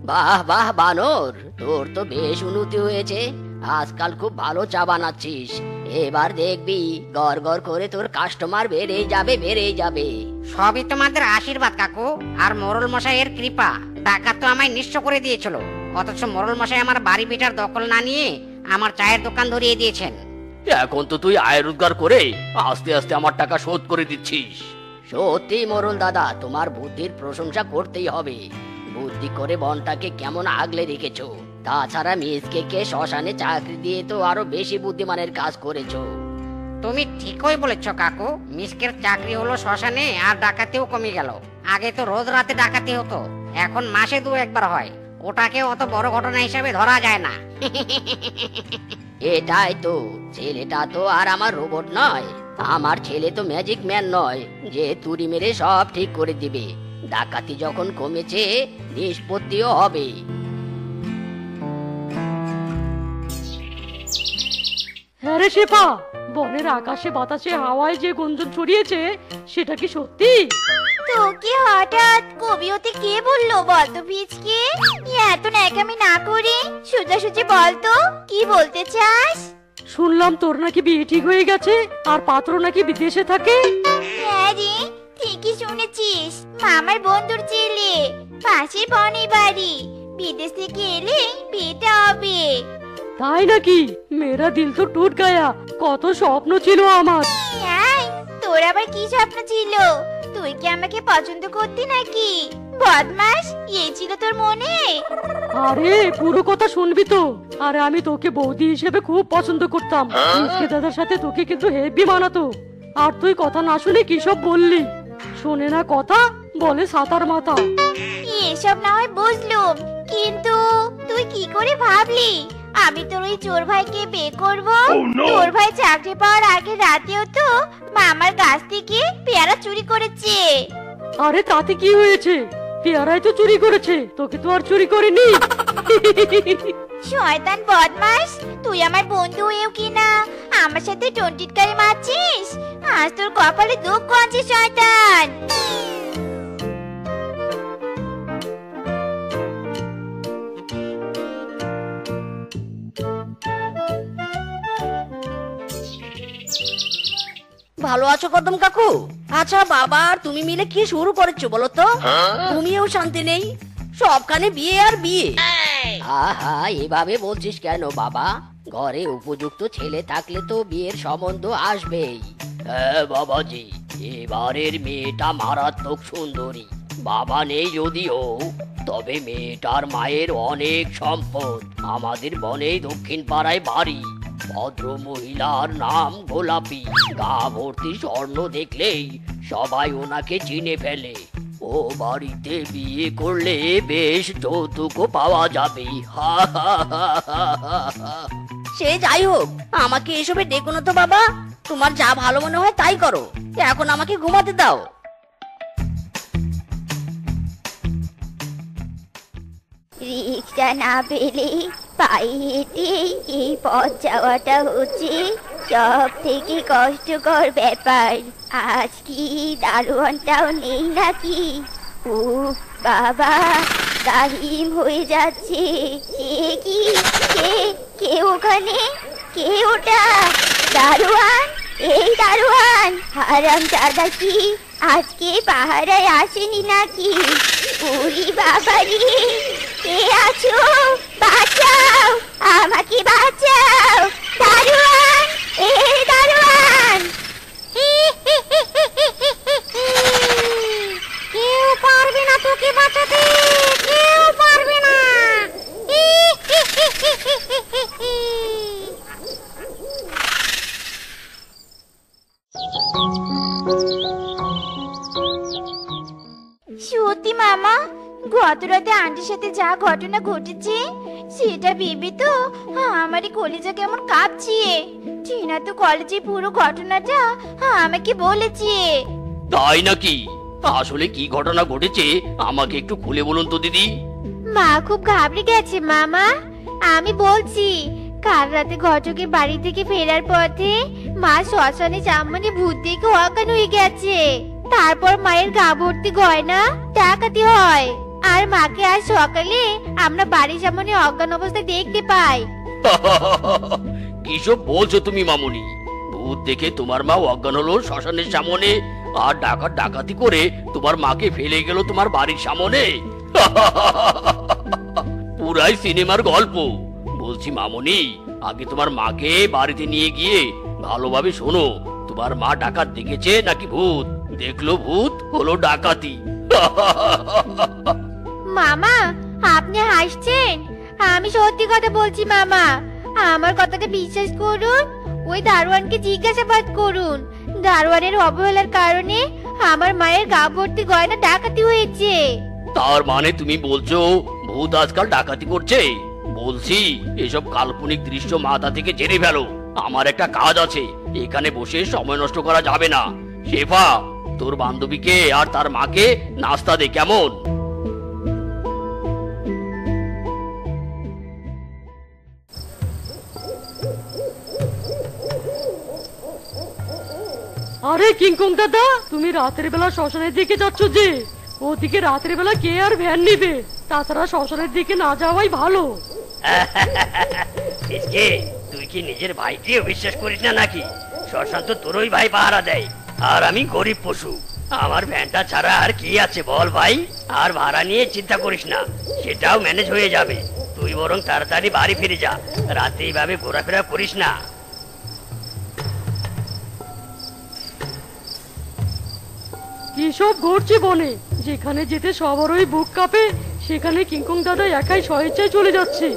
বাহ বাহ বানর, তোর তো বেশ উন্নতি হয়েছে। আজকাল খুব ভালো চা বানাচ্ছিস। এবার দেখবি গড় গড় করে তোর কাস্টমার বেড়েই যাবে বেড়েই যাবে। সবই তোমাদের আশীর্বাদ কাকু, আর মোড়ল মশাইয়ের কৃপা। ডাকাত তো আমায় নিঃস্ব করে দিয়েছিল, অথচ মোড়ল মশাই আমার বাড়ি ভিটার দখল না নিয়ে আমার চায়ের দোকান ধরিয়ে দিয়েছেন। এখন তো তুই আয় রোজগার করে আস্তে আস্তে আমার টাকা শোধ করে দিচ্ছিস। সত্যি মোড়ল দাদা, তোমার বুদ্ধির প্রশংসা করতেই হবে। বুদ্ধি করে বনটাকে কেমন আগলে রেখেছো। তাছাড়া মিসকে শ্মশানে চাকরি দিয়ে তো আরো বেশি বুদ্ধিমানের কাজ করেছো। তুমি ঠিকই বলেছ কাকু, মিসকের চাকরি হলো শ্মশানে, আর ডাকাতিও কমে গেল। আগে তো রোজ রাতে ডাকাতি হতো, এখন মাসে দু একবার হয়। ওটাকে অত বড় ঘটনা হিসাবে ধরা যায় না। এটাই তো, ছেলেটা তো আর আমার রোবট নয়। আমার ছেলে তো ম্যাজিক ম্যান নয় যে তুড়ি মেরে সব ঠিক করে দিবে। ডাকাতি যখন কমেছে, নিষ্পত্তিও হবে। হ্যাঁ রে শেফা, বনের আকাশে বাতাসে হাওয়ায় যে গুঞ্জন ছড়িয়েছে সেটা কি সত্যি? তোকে হঠাৎ কবি হতে কে বললো বলতো পিচকে? এত ন্যাকামি না করে সোজাসুজি বলতো কি বলতে চাস। শুনলাম তোর নাকি বিয়ে ঠিক হয়ে গেছে, আর পাত্র নাকি বিদেশে থাকে। হ্যাঁ রে, ঠিকই শুনেছিস। মামার বন্ধুর ছেলে, পাশের বনে বাড়ি। বিদেশ থেকে এলে বিয়েটা হবে। তাই নাকি? মেরা দিল তো টুট গায়া। কত স্বপ্ন ছিল আমার। হ্যাঁ, তোর আবার কি স্বপ্ন ছিল? তুই কি আমাকে পছন্দ করতি নাকি? বদমাস, এই ছিল তোর মনে? আরে পুরো কথা শুনবি তো। আরে আমি তোকে বৌদি হিসেবে খুব পছন্দ করতাম। মিসকে দাদার সাথে তোকে কিন্তু হেভি মানাতো। আর তুই কথা না শুনে কি সব বললি? শোনে না কথা, বলে সাতার মাথা। এসব না হয় বুঝলুম, কিন্তু তুই কি করে ভাবলি আমি তোর ওই চোর ভাইকে বিয়ে করব? তোর ভাই চাকরি পাওয়ার আগে রাতেও তো মামার গাছ থেকে পেয়ারা চুরি করেছে। আরে তাতে কি হয়েছে? পেয়ারাই তো চুরি করেছে, তোকে তো আর চুরি করেনি। শয়তান বদমাস, তুই আমার বন্ধু হয়েও কিনা আমার সাথে টন্টিটকারি মারছিস। আজ তোর কপালে দুঃখ আছে শয়তান। ভালো আছো কদম কাকু? আচ্ছা বাবা আর তুমি মিলে কি শুরু করেছো বলো তো? তুমিও শান্তি নেই, সবখানে বিয়ে আর বিয়ে। আহা, এভাবে বলছিস কেন বাবা? ঘরে উপযুক্ত ছেলে থাকলে তো বিয়ের সম্বন্ধ আসবেই। হ্যাঁ বাবাজি, এবারের মেয়েটা মারাত্মক সুন্দরী। বাবা নেই যদিও, তবে মেয়েটার মায়ের অনেক সম্পদ। আমাদের বনেই দক্ষিণ পাড়ায় বাড়ি। ভদ্র মহিলার নাম গোলাপি। গা ভর্তি স্বর্ণ দেখলেই সবাই ওনাকে চিনে ফেলে। ও বাড়িতে বিয়ে করলে বেশ যৌতুকও পাওয়া যাবে। হা হা হা হা হা। সে যাই হোক, আমাকে এসবে ডেকো না তো বাবা। তোমার যা ভালো মনে হয় তাই করো। এখন আমাকে ঘুমাতে দাও। রিক্সা না পেলে পায়ে হেঁটে এই পথ যাওয়াটা হচ্ছে সব থেকে কষ্টকর ব্যাপার। আজ কি দারোয়ানটাও নেই নাকি? ও বাবা, দাহিম হয়ে যাচ্ছে। সে কি? কে কে ওখানে? কে ওটা? দারোয়ান, এই দারোয়ান, হারাম দাদা কি আজকে পাহারায় আসেনি নাকি? ওরে বাবারে, কে আছো? বাঁচাও, আমাকে বাঁচাও। দারোয়ান, এই দারোয়ান। কেউ পারবে না তোকে বাঁচাতে, কেউ পারবে না। সত্যি মামা, গত রাতে আন্টির সাথে যা ঘটনা ঘটেছে সেটা ভেবে তো আমারই কলিজা কেমন কাঁপছে। টিনা তো কলেজে পুরো ঘটনাটা আমাকে বলেছে। তাই নাকি? আসলে কি ঘটনা ঘটেছে আমাকে একটু খুলে বলুন তো দিদি। মা খুব ঘাবড়ে গেছে মামা। আমি বলছি, কাল রাতে ঘটকের বাড়ি থেকে ফেরার পথে মা শ্মশানে সামনে ভূত দেখে অজ্ঞান হয়ে গেছে। তারপর মায়ের গা ভর্তি গয়না ডাকাতি হয়। আর মাকে আজ সকালে আমরা বাড়ির সামনে অজ্ঞান অবস্থায় দেখতে পাই। কিসব বলছো তুমি মামুনি? ভূত দেখে তোমার মা অজ্ঞান হলো শ্মশানের সামনে, আর ডাকাতি করে তোমার মাকে ফেলে গেল তোমার বাড়ির সামনে। পুরাই সিনেমার গল্প। বলছি মামুনি, আগে তোমার মাকে বাড়িতে নিয়ে গিয়ে ভালোভাবে শোনো, তোমার মা ডাকাত দেখেছে নাকি ভূত? দেখলো ভূত, হলো ডাকাতি। মামা, আপনি হাসছেন? আমি সত্যি কথা বলছি মামা, আমার কথাটা বিশ্বাস করুন। ওই দারোয়ানকে জিজ্ঞাসাবাদ করুন। দারোয়ানের অবহেলার কারণে আমার মায়ের গা ভর্তি গয়না ডাকাতি হয়েছে। তার মানে তুমি বলছো ভূত আজকাল ডাকাতি করছে? বলছি এসব কাল্পনিক দৃশ্য মাথা থেকে ঝেড়ে ফেলো। আমার একটা কাজ আছে, এখানে বসে সময় নষ্ট করা যাবে না। শেফা, তোর বান্ধবীকে আর তার মাকে নাস্তা দে, কেমন? আরে কিংকং দাদা, তুমি রাতের বেলা শ্মশানের দিকে যাচ্ছ যে? ওদিকে রাতের বেলা কে আর ভ্যান নিবে? তাছাড়া শ্মশানের দিকে না যাওয়াই ভালো। তুই কি নিজের ভাইকেও বিশ্বাস করিস না নাকি? শ্মশান তো তোরই ভাই পাহারা দেয়, আর আমি গরিব পশু। আমার ভ্যানটা ছাড়া আর কি আছে বল ভাই? আর ভাড়া নিয়ে চিন্তা করিস না, সেটাও ম্যানেজ হয়ে যাবে। তুই বরং তাড়াতাড়ি বাড়ি ফিরে যা, রাতে এইভাবে ঘোরাফেরা করিস না। কি সব ঘটছে বনে? যেখানে যেতে সবারই বুক কাঁপে, সেখানে কিংকং দাদা একাই স্বেচ্ছায় চলে যাচ্ছে।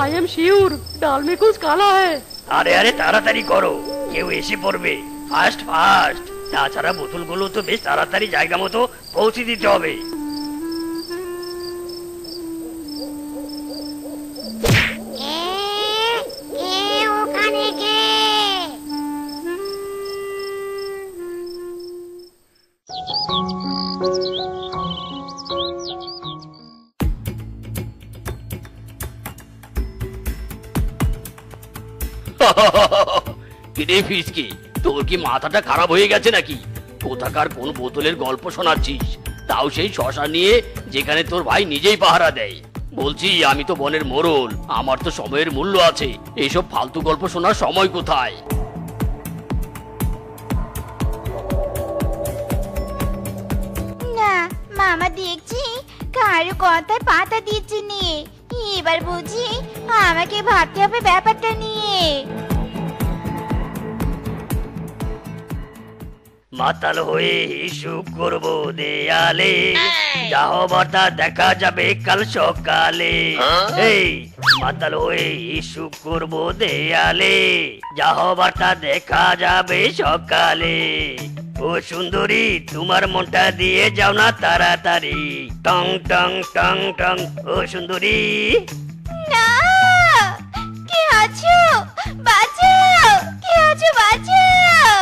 আই এম শিওর ডালমে কুছ কালা হ্যায়। আরে আরে তাড়াতাড়ি করো, কেউ এসে পড়বে। Fast fast. তাছাড়া বোতলগুলো তো বেশ তাড়াতাড়ি জায়গা মতো পৌঁছে দিতে হবে। ওখানে কে? কিরে ফিসকি, তোর কি মাথাটা খারাপ হয়ে গেছে নাকি? কোথাকার কোন বোতলের গল্প শোনাচ্ছিস, তাও সেই শশা নিয়ে, যেখানে তোর ভাই নিজেই পাহারা দেয়। বলছি আমি তো বনের মোড়ল, আমার তো সময়ের মূল্য আছে। এসব ফালতু গল্প শোনার সময় কোথায়? না মামা, দেখছি কারো কথায় পাতা দিচ্ছে নে। এবার বুঝি আমাকে ভাবতে হবে ব্যাপারটা নিয়ে। মাতাল হয়ে হিসু করবো দেয়ালে, যা হবার তা দেখা যাবে কাল সকালে। এই মাতাল হয়ে হিসু করবো দেয়ালে, যা হবার তা দেখা যাবে সকালে। ও সুন্দরী, তোমার মনটা দিয়ে যাও না তাড়াতাড়ি। টং টং টং টং। ও সুন্দরী, না, কে আছো? বাঁচাও! কে আছো? বাঁচাও!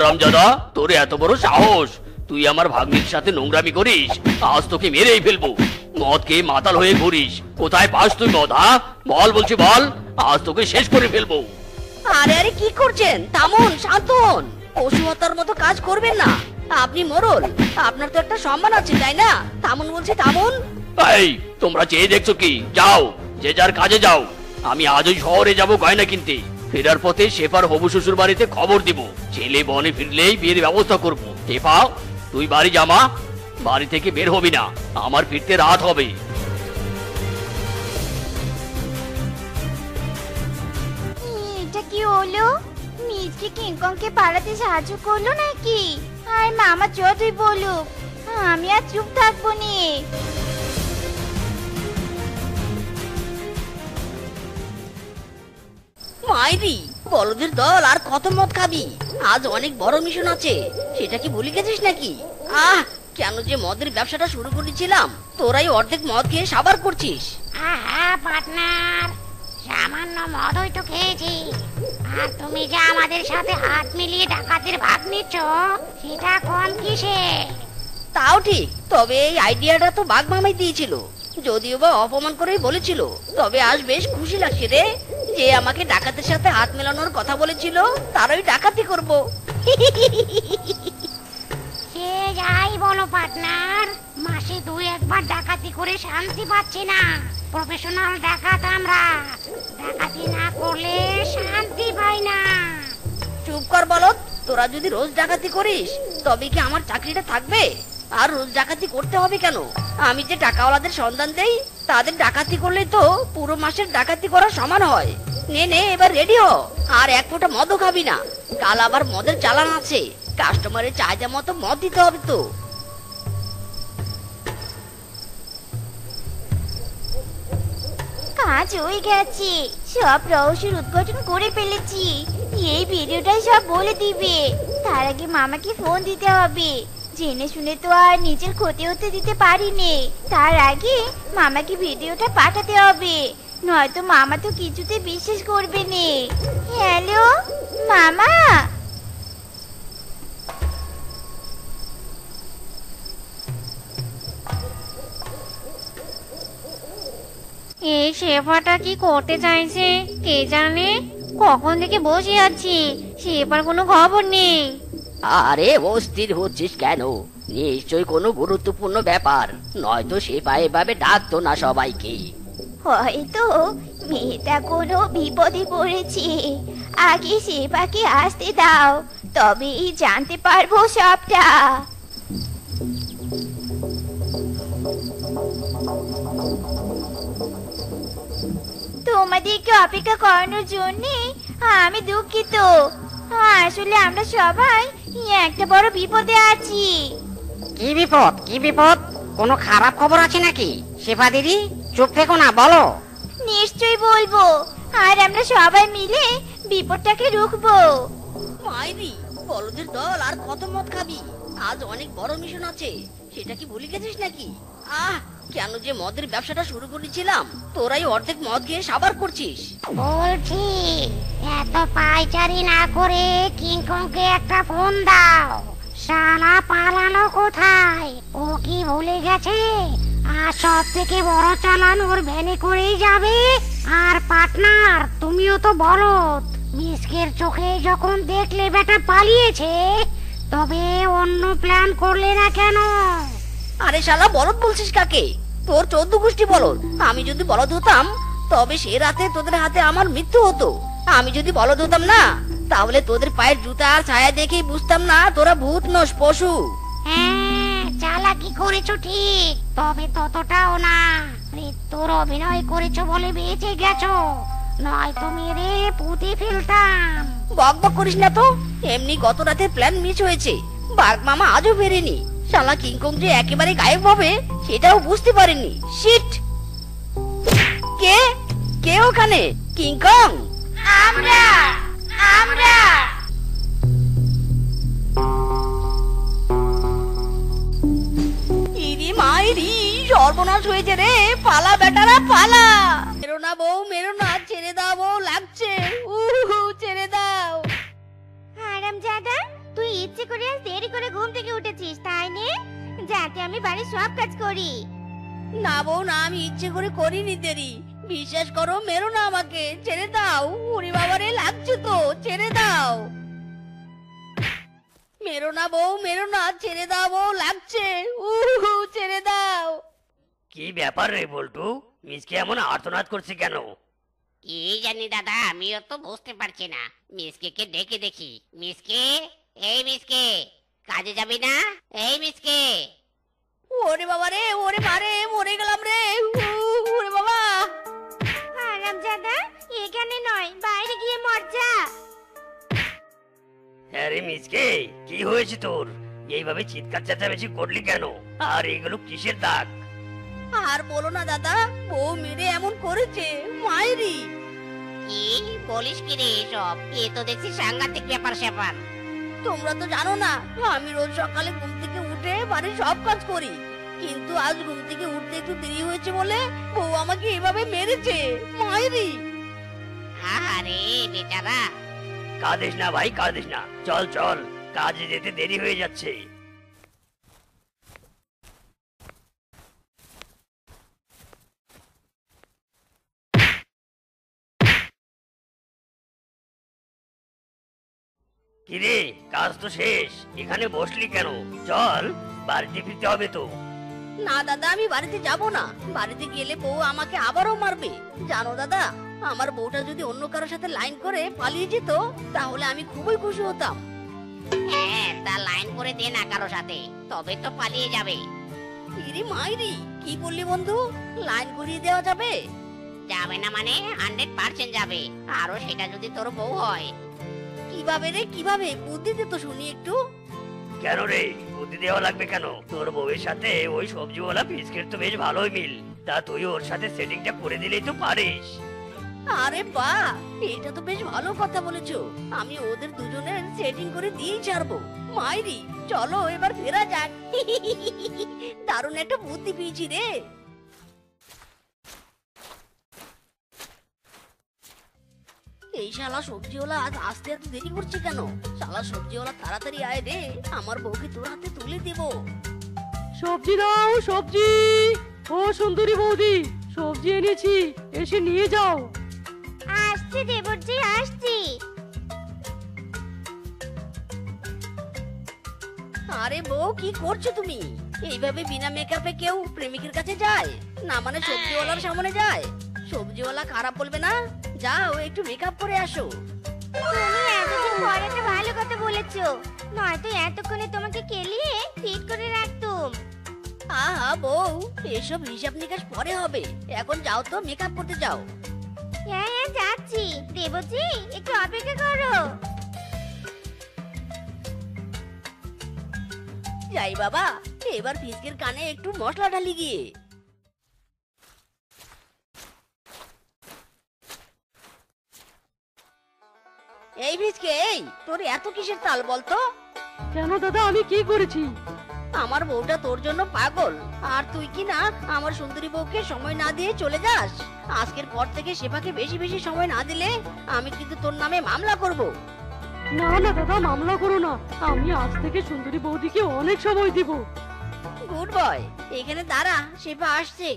রামজাদা, তোর এত বড় সাহস! তুই আমার ভাগ্নির সাথে নোংরামি করিস? আজ তোকে মেরেই ফেলবো। মদ খেয়ে মাতাল হয়ে ঘুরিস, কোথায় পাস তুই মদ? হ্যাঁ বল, বলছি বল, আজ তোকে শেষ করে ফেলবো। আরে আরে কি করছেন? থামুন, শান্ত হন। পশু হত্যার মতো কাজ করবেন না। আপনি মোড়ল, আপনার তো একটা সম্মান আছে, তাই না? থামুন বলছি, থামুন। এই তোমরা চেয়ে দেখছো কি? যাও, যে যার কাজে যাও। আমি আজই শহরে যাব গয়না কিনতে। ফেরার পথে শেফার হবু শ্বশুর বাড়িতে খবর দিব। ছেলে বনে ফিরলেই বিয়ের ব্যবস্থা করবো। শেফা, তুই বাড়ি জামা, বাড়ি থেকে বের হবি না, আমার ফিরতে রাত হবে। এটা কি হলো? মিজকে কিংকংকে পালাতে সাহায্য করলো নাকি? আর মামা যতই বলুক, আমি আর চুপ থাকবো নি। মাইরি বলদের দল, আর কত মদ খাবি? আজ অনেক বড় মিশন আছে, সেটা কি ভুলে গেছিস নাকি? কেন যে মদের ব্যবসাটা শুরু করেছিলাম, তোরাই অর্ধেক মদ খেয়ে সাবার করছিস। আহা পার্টনার, সামান্য মদই তো খেয়েছি, আর তুমি যে আমাদের সাথে হাত মিলিয়ে ডাকাতের ভাগ নিচ্ছ, সেটা কম কিসে? তাও ঠিক, তবে এই আইডিয়াটা তো বাঘ মামাই দিয়েছিল, যদিও বা অপমান করেই বলেছিল। তবে আজ বেশ খুশি লাগছে রে, যে আমাকে ডাকাতের সাথে হাত মেলানোর কথা বলেছিল তারই ডাকাতি করব। সে যাই বলো পার্টনার, মাসে দুই একবার ডাকাতি করে শান্তি পাচ্ছি না। প্রফেশনাল ডাকাত আমরা, ডাকাতি না করলে শান্তি পাই না। চুপ কর বলদ, তোরা যদি রোজ ডাকাতি করিস তবে কি আমার চাকরিটা থাকবে? আর রোজ ডাকাতি করতে হবে কেন? আমি যে টাকাওয়ালাদের সন্ধান দেই তাদের ডাকাতি করলেই তো পুরো মাসের ডাকাতি করা সমান হয়। নে নে এবার রেডি হ, আর এক ফোঁটা মদও খাবি না। কাল আবার মদের চালান আছে, কাস্টমারের চাহিদা মতো মদ দিতে হবে তো। কাজ হয়ে গেছে, সব রহস্যের উদ্ঘাটন করে ফেলেছি। এই ভিডিওটাই সব বলে দিবে। তার আগে মামাকে ফোন দিতে হবে। জেনে শুনে তো আর নিজের ক্ষতি হতে দিতে পারিনি। তার আগে মামাকে ভিডিওটা পাঠাতে হবে, নয়তো মামা তো কিছুতে বিশ্বাস করবে না। হ্যালো মামা। এই শেফাটা কি করতে চাইছে কে জানে? কখন থেকে বসে আছি, শেফার কোনো খবর নেই। আরে অস্থির হচ্ছিস কেন? নিশ্চয়ই কোনো গুরুত্বপূর্ণ ব্যাপার, নয়তো সেপা এভাবে ডাকতো না সবাইকে। হয়তো মেয়েটা কোনো বিপদে পড়েছে। আগে সেবাকে আসতে দাও, তবেই জানতে পারবো সবটা। তোমাদেরকে অপেক্ষা করানোর জন্য আমি দুঃখিত। আসলে আমরা সবাই একটা বড় বিপদে আছি। কি বিপদ, কি বিপদ? কোনো খারাপ খবর আছে নাকি? শেফা দিদি চুপ থেকো না, বলো। নিশ্চয়ই বলবো, আর আমরা সবাই মিলে বিপদটাকে রুখবো। মাইরি বলদের দল, আর কত মদ খাবি? আজ অনেক বড় মিশন আছে, সেটা কি ভুলে গেছিস নাকি? কেন যে মদের ব্যবসাটা শুরু করেছিলাম, তোরাই অর্ধেক মদ খেয়ে সাবার করছিস। বলছি এত পাইচারি না করে কিংকংকে একটা ফোন দাও। শালা পালালো কোথায়? ও কি ভুলে গেছে আর সব থেকে বড় চালান ওর ভ্যানে করেই যাবে? আর পার্টনার তুমিও তো বলদ, মিসকের চোখে যখন দেখলে বেটা পালিয়েছে, তবে অন্য প্ল্যান করলে না কেন? আরে শালা বলদ বলছিস কাকে? তোর 14 গোষ্ঠী বলদ। আমি যদি বলদ হতাম তবে সে রাতে তোদের হাতে আমার মৃত্যু হতো। আমি যদি বলদ হতাম না, তাহলে তোদের পায়ের জুতা আর ছায়া দেখেই বুঝতাম না তোরা ভূত নস, পশু। হ্যাঁ, চালাকি করেছো ঠিক, তবে ততটাও না। মৃত্যুর অভিনয় করেছো বলে বেঁচে গেছো, নয়তো মেরে পুঁতে ফেলতাম। বক বক করিস না তো, এমনি গত রাতে প্ল্যান মিস হয়েছে। বাঘ মামা আজও ফেরেনি। শালা কিংকং যে একেবারে গায়েব হবে সেটাও বুঝতে পারেনি। শিট! কে কে ওখানে? কিংকং? আমরা আমরা ইরি মাইরি, সর্বনাশ হয়েছে রে। পালা বেটারা পালা। মেরো না বউ, মেরো না, ছেড়ে দাও বউ, লাগছে। ছেড়ে দাও। হারামজাদা, তুই ইচ্ছে করে আজ দেরি করে ঘুম থেকে উঠেছিস তাই নে, যাতে আমি বাড়ির সব কাজ করি। না বউ না, আমি ইচ্ছে করে করিনি দেরি। বিশ্বাস করো, মেরো না আমাকে, ছেড়ে দাও। ওরে বাবারে, লাগছে তো, ছেড়ে দাও। মেরো না বউ, মেরো না, ছেড়ে দাও বউ, লাগছে। ছেড়ে দাও। কি ব্যাপার রে বল্টু? মিসকে এমন আর্তনাদ করছে কেন? কি জানি দাদা, আমিও তো বুঝতে পারছি না। মিসকে কে ডেকে দেখি। মিসকে, এই মিসকে, কাজে যাবি না? এই মিসকে। ওরে বাবারে, ওরে মারে, মরে গেলাম রে। ওরে বাবা। হারামজাদা, এখানে নয়, বাইরে গিয়ে মর যা। আরে মিসকে, কি হয়েছে তোর? এইভাবে চিৎকার চেঁচামেচি করলি কেন? আর এগুলো কিসের দাগ? আর বলো না দাদা, বউ মেরে এমন করেছে, মায়েরি। কি বলিস কি রে এসব? এ তো দেখছি সাংঘাতিক ব্যাপার স্যাপার। তোমরা তো জানো না, আমি রোজ সকালে ঘুম থেকে উঠে বাড়ির সব কাজ করি। কিন্তু আজ ঘুম থেকে উঠতে একটু দেরি হয়েছে বলে বউ আমাকে এভাবে মেরেছে, মায়েরি। আরে বেচারা। কাঁদিস না ভাই, কাঁদিস না। চল চল, কাজে যেতে দেরি হয়ে যাচ্ছে। কিরে, কাজ তো শেষ, এখানে বসলি কেন? চল, বাড়িতে ফিরতে হবে তো। না দাদা, আমি বাড়িতে যাব না। বাড়িতে গেলে বউ আমাকে আবারও মারবে। জানো দাদা, আমার বউটা যদি অন্য কারোর সাথে লাইন করে পালিয়ে যেত তাহলে আমি খুবই খুশি হতাম। হ্যাঁ, তা লাইন করে দে না কারো সাথে, তবে তো পালিয়ে যাবে। ইরি মাইরি, কি বললি বন্ধু? লাইন করিয়ে দেওয়া যাবে? যাবে না মানে 100% যাবে, আরো সেটা যদি তোর বউ হয়। কিভাবে রে, কিভাবে? বুদ্ধি দে তো শুনি একটু। কেন রে, বুদ্ধি দেওয়া লাগবে কেন? তোর বউয়ের সাথে ওই সবজিওয়ালা ফিসকের তো বেশ ভালোই মিল। তা তুই ওর সাথে সেটিংটা করে দিলেই তো পারিস। আরে বাহ, এটা তো বেশ ভালো কথা বলেছো। আমি ওদের দুজনের সেটিং করে দিয়েই ছাড়বো। মাইরি, চলো এবার ফেরা যাক। দারুণ একটা বুদ্ধি পেয়েছি রে। এই শালা সবজিওয়ালা আজ আসতে এত দেরি করছে কেন? শালা সবজিওয়ালা তাড়াতাড়ি আয় রে, আমার বউকে তোর হাতে তুলে দেবো। সবজি দাও, সবজি। ও সুন্দরী বৌদি, সবজি এনেছি, এসে নিয়ে যাও। আসছি দেবরজি, আসছি। আরে বউ, কি করছো তুমি? এইভাবে বিনা মেকআপে কেউ প্রেমিকের কাছে যায় না? মানে সবজিওয়ালার সামনে যায়? সবজিওয়ালা খারাপ বলবে না? যাও একটু মেকআপ করে আসো। তুমি এতদিন পর একটা ভালো কথা বলেছো, নয়তো এতক্ষণে তোমাকে কেলিয়ে ফিট করে রাখতুম। আহা বউ, এসব হিসাব নিকাশ পরে হবে, এখন যাও তো মেকআপ করতে যাও। হ্যাঁ হ্যাঁ, যাচ্ছি। দেবজি, একটু অপেক্ষা করো। যাই বাবা, এবার ফিসকের কানে একটু মশলা ঢালি গিয়ে। এই ফিসকে, এই তোর এত কিসের তাল বলতো? কেন দাদা, আমি কি করেছি? আমার বউটা তোর জন্য পাগল, আর তুই কি না আমার সুন্দরী বউকে সময় না দিয়ে চলে যাস। আজকের পর থেকে সেবাকে বেশি বেশি সময় না দিলে আমি কিন্তু তোর নামে মামলা করব। না না দাদা, মামলা করো না। আমি আজ থেকে সুন্দরী বৌদিকে অনেক সময় দিব। গুড বয়, এখানে দাঁড়া, সেবা আসছে।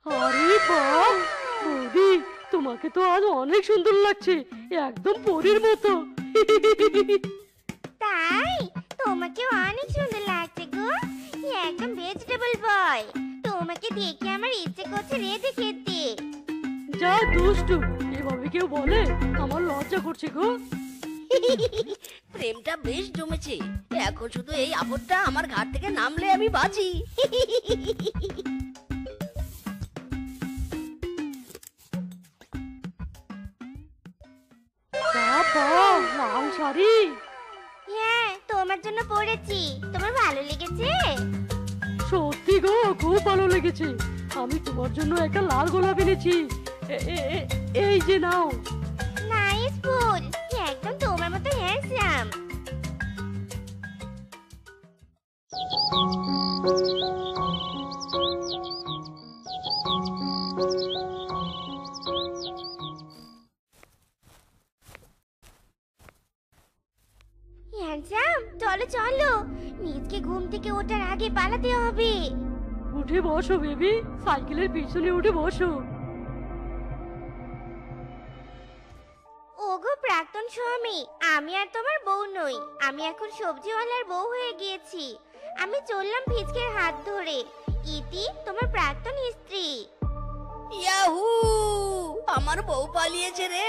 আরে বাহ, বৌদি, তোমাকে তো আজ অনেক সুন্দর লাগছে, একদম পরীর মতো। তাই তোমাকে অনেক সুন্দর লাগছে গো, একদম ভেজিটেবল বয়। তোমাকে দেখে আমার ইচ্ছে করছে রেঁধে খেতে। যা দুষ্টু, এভাবে কেউ বলে? আমার লজ্জা করছে গো। প্রেমটা বেশ জমেছে, এখন শুধু এই আপদটা আমার ঘাট থেকে নামলে আমি বাঁচি। বাবা, লাল শাড়ি। হ্যাঁ, তোমার জন্য পরেছি। তোমার ভালো লেগেছে? সত্যি গো, খুব ভালো লেগেছে। আমি তোমার জন্য একটা লাল গোলাপ এনেছি। এই যে নাও। নাইস ফুল, একদম তোমার মতো হ্যান্ডসাম। হ্যান্ডসাম, চলো চলো, নিজকে ঘুম থেকে ওঠার আগে পালাতে হবে। উঠে বসো বেবি, সাইকেলের পিছনে উঠে বসো। ওগো প্রাক্তন স্বামী, আমি আর তোমার বউ নই, আমি এখন সবজিওয়ালার বউ হয়ে গিয়েছি। আমি চললাম ফিচকের হাত ধরে। ইতি তোমার প্রাক্তন স্ত্রী। ইয়াহু, আমার বউ পালিয়েছে রে,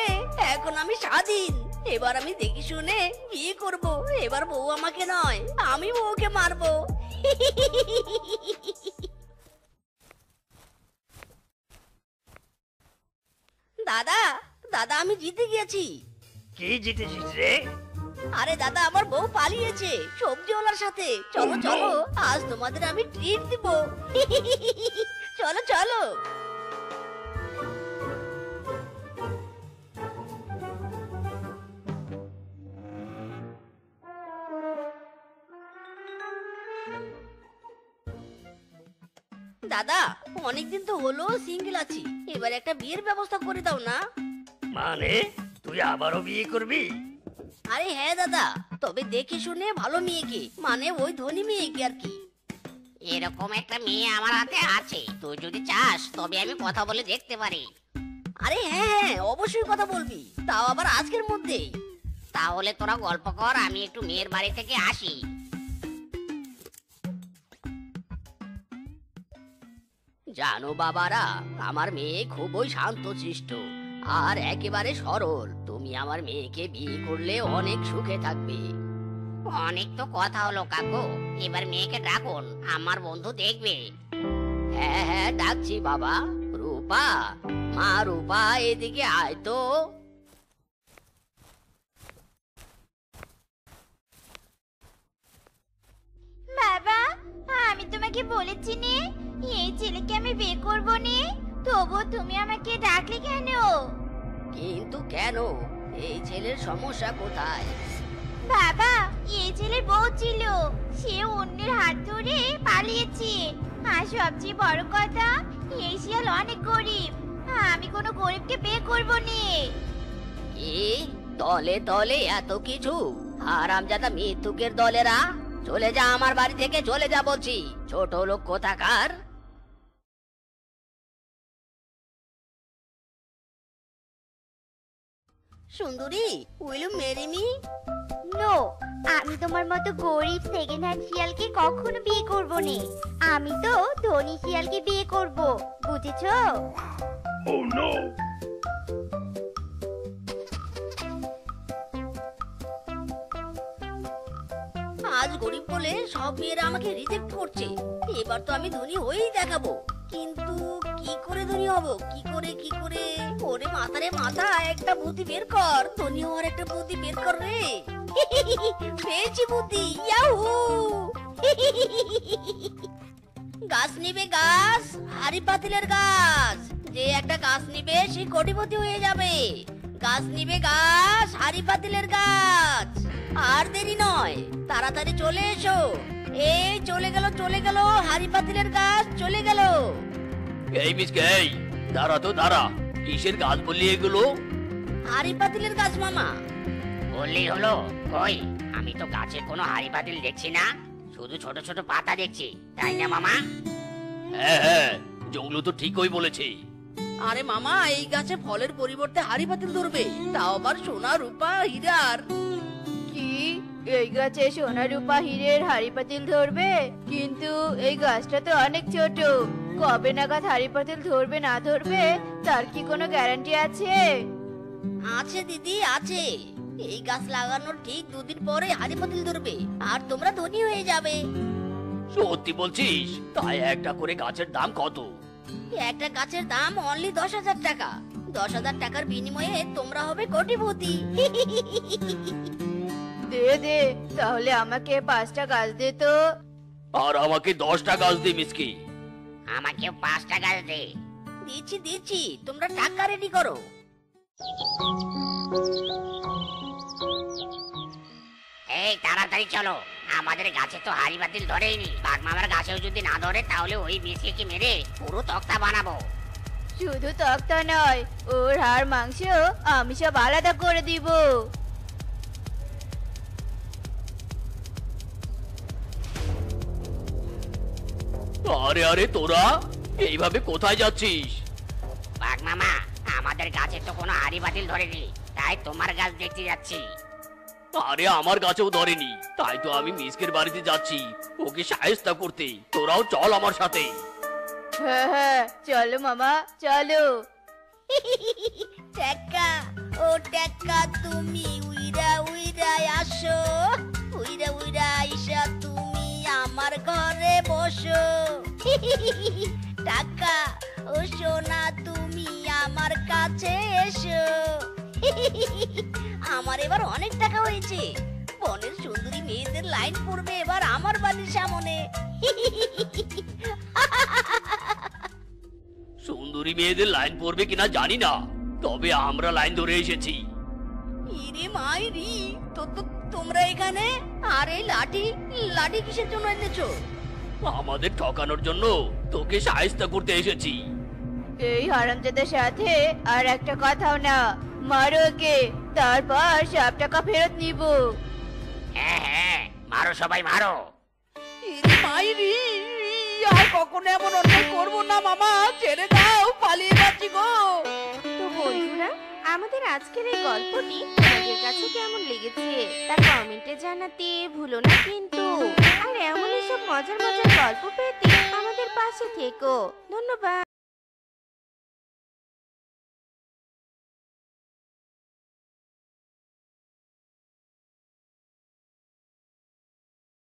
এখন আমি স্বাধীন। এবার আমি দেখি শুনে বিয়ে করব। এবার বউ আমাকে নয়, আমি বউকে মারবো। দাদা, দাদা, আমি জিতে গেছি। কি জিতেছিস রে? আরে দাদা, আমার বউ পালিয়েছে সবজিওয়ালার সাথে। চলো চলো, আজ তোমাদের আমি ট্রিট দিব। চলো চলো। দাদা, অনেকদিন তো হলো সিঙ্গেল আছি, এবার একটা বিয়ের ব্যবস্থা করে দাও না। মানে তুই আবারও বিয়ে করবি? আরে হ্যাঁ দাদা, তবে দেখে শুনে ভালো মেয়েকে, মানে ওই ধনী মেয়েকে আর কি। এরকম একটা মেয়ে আমার হাতে আছে, তুই যদি চাস তবে আমি কথা বলে দেখতে পারি। আরে হ্যাঁ হ্যাঁ, অবশ্যই কথা বলবি, তাও আবার আজকের মধ্যেই। তাহলে তোরা গল্প কর, আমি একটু মেয়ের বাড়ি থেকে আসি। জানো বাবারা, আমার মেয়ে খুবই শান্তশিষ্ট আর একেবারে সরল। তুমি আমার মেয়েকে বিয়ে করলে অনেক সুখে থাকবে। অনেক তো কথা হলো কাকু, এবার মেয়েকে ডাকুন, আমার বন্ধু দেখবে। হ্যাঁ হ্যাঁ, ডাকছি বাবা। রূপা, মা রূপা, এদিকে আয় তো। বাবা, আমি তোমাকে বলেছি নে এই ছেলেকে আমি বিয়ে করবো নে, তবু তুমি আমাকে ডাকলে কেন? কিন্তু কেন? এই ছেলের সমস্যা কোথায়? বাবা, এই ছেলের বউ ছিল, সে অন্যের হাত ধরে পালিয়েছে। আর সবচেয়ে বড় কথা, এই শিয়াল অনেক গরিব, আমি কোনো গরিবকে বিয়ে করবো নে। এ দলে দলে এত কিছু! হারামজাদা মৃত্যুকের দলেরা, চলে যা আমার বাড়ি থেকে, চলে যা বলছি, ছোট লোক কোথাকার। সুন্দরী, will you marry me? No, আমি তোমার মতো গরিব সেকেন্ড হ্যান্ড শিয়ালকে কখনো বিয়ে করবো নে। আমি তো ধনী শিয়ালকে বিয়ে করব, বুঝেছো? আজ গরিব বলে সব মেয়েরা আমাকে রিজেক্ট করছে, এবার তো আমি ধনী হয়েই দেখাবো। কিন্তু কি করে ধনী হব? কি করে কি করে? ওরে মাথারে মাথা, একটা বুদ্ধি বের কর, ধনী হওয়ার একটা বুদ্ধি বের কর রে। পেয়েছি বুদ্ধি, ইয়াহু! গাছ নিবে গাছ, হাড়ি পাতিলের গাছ। যে একটা গাছ নিবে সে কোটিপতি হয়ে যাবে। গাছ নিবে গাছ, হাড়ি পাতিলের গাছ। আর দেরি নয়, তাড়াতাড়ি চলে এসো। এই চলে গেল হাড়ি পাতিলের গাছ, চলে গেল। এই মিসকে, এই দাঁড়া তো দাঁড়া। কিসের গাছ বললি এগুলো? হাড়ি পাতিলের গাছ মামা। বললেই হলো? কই, আমি তো গাছে কোনো হাড়ি পাতিল দেখছি না, শুধু ছোট ছোট পাতা দেখছি, তাই না মামা? হ্যাঁ হ্যাঁ, জঙ্গলু তো ঠিকই বলেছে। আরে মামা, এই গাছে ফলের পরিবর্তে হাড়ি পাতিল ধরবে, তাও আবার সোনা রূপা হীরার। কি, এই গাছে সোনা রূপা হীরের হাড়ি পাতিল ধরবে? কিন্তু এই গাছটা তো অনেক ছোট, কবে নাগাদ হাড়ি পাতিল ধরবে না ধরবে তার কি কোনো গ্যারান্টি আছে? আছে দিদি, আছে। এই গাছ লাগানোর ঠিক 2 দিন পরে হাড়ি পাতিল ধরবে, আর তোমরা ধনী হয়ে যাবে। সত্যি বলছিস? তাই একটা করে গাছের দাম কত? একটা গাছের দাম অনলি 10,000 টাকা। 10,000 টাকার বিনিময়ে তোমরা হবে কোটিপতি। দে দে, তাহলে আমাকে 5টা গাছ দে তো। আর আমাকে 10টা গাছ দে মিসকে। আমাকেও 5টা গাছ দে। দিচ্ছি, তোমরা টাকা রেডি করো। এই তাড়াতাড়ি চলো, আমাদের গাছে তো হাড়ি পাতিল ধরেইনি। বাঘমামার গাছেও যদি না ধরে তাহলে ওই মিসকে মেরে পুরো তক্তা বানাবো। শুধু তক্তা নয়, ওর হাড় মাংস আমি সব আলাদা করে দিব। আরে আরে, তোরা এইভাবে কোথায় যাচ্ছিস? বাঘমামা, আমাদের গাছে তো কোনো হাড়ি পাতিল ধরেনি, তাই তোমার গাছ দেখতে যাচ্ছি। আরে আমার গাছেও ধরেনি, তাই তো আমি মিসকের বাড়িতে যাচ্ছি ওকে সাহায্য করতে। তোরাও চল আমার সাথে। হ্যাঁ হ্যাঁ, চলো মামা, চলো। টাকা, ও টাকা, তুমি উইরা উইরা আসো। উইরা উইরা আইসা তুমি আমার ঘরে বসো। টাকা, ও সোনা, তুমি আমার কাছে এসো। আমার এবার অনেক টাকা হয়েছে। বনের সুন্দরী মেয়েদের লাইন পড়বে এবার আমার বাড়ির সামনে। সুন্দরী মেয়েদের লাইন পড়বে কিনা জানি না, তবে আমরা লাইন ধরে এসেছি। ইরে মাইরি, তোমরা এখানে? আর এই লাঠি লাঠি কিসের জন্য এনেছো? আমাদের ঠকানোর জন্য তোকে সাহায্য করতে এসেছি। এই হারামজাদার সাথে আর একটা কথাও না, মারো ওকে, তারপর সব টাকা ফেরত নিব। হ্যাঁ হ্যাঁ, মারো সবাই মারো। ইরে মাইরি। আর কখনো এমন অন্যায় করবো না মামা, ছেড়ে দাও, পালিয়ে যাচ্ছি গো। তো বন্ধুরা, আমাদের আজকের এই গল্পটি তোমাদের কাছে কেমন লেগেছে তা কমেন্টে জানাতে ভুলো না কিন্তু। আর এমন সব মজার মজার গল্প পেতে আমাদের পাশে থেকো। ধন্যবাদ।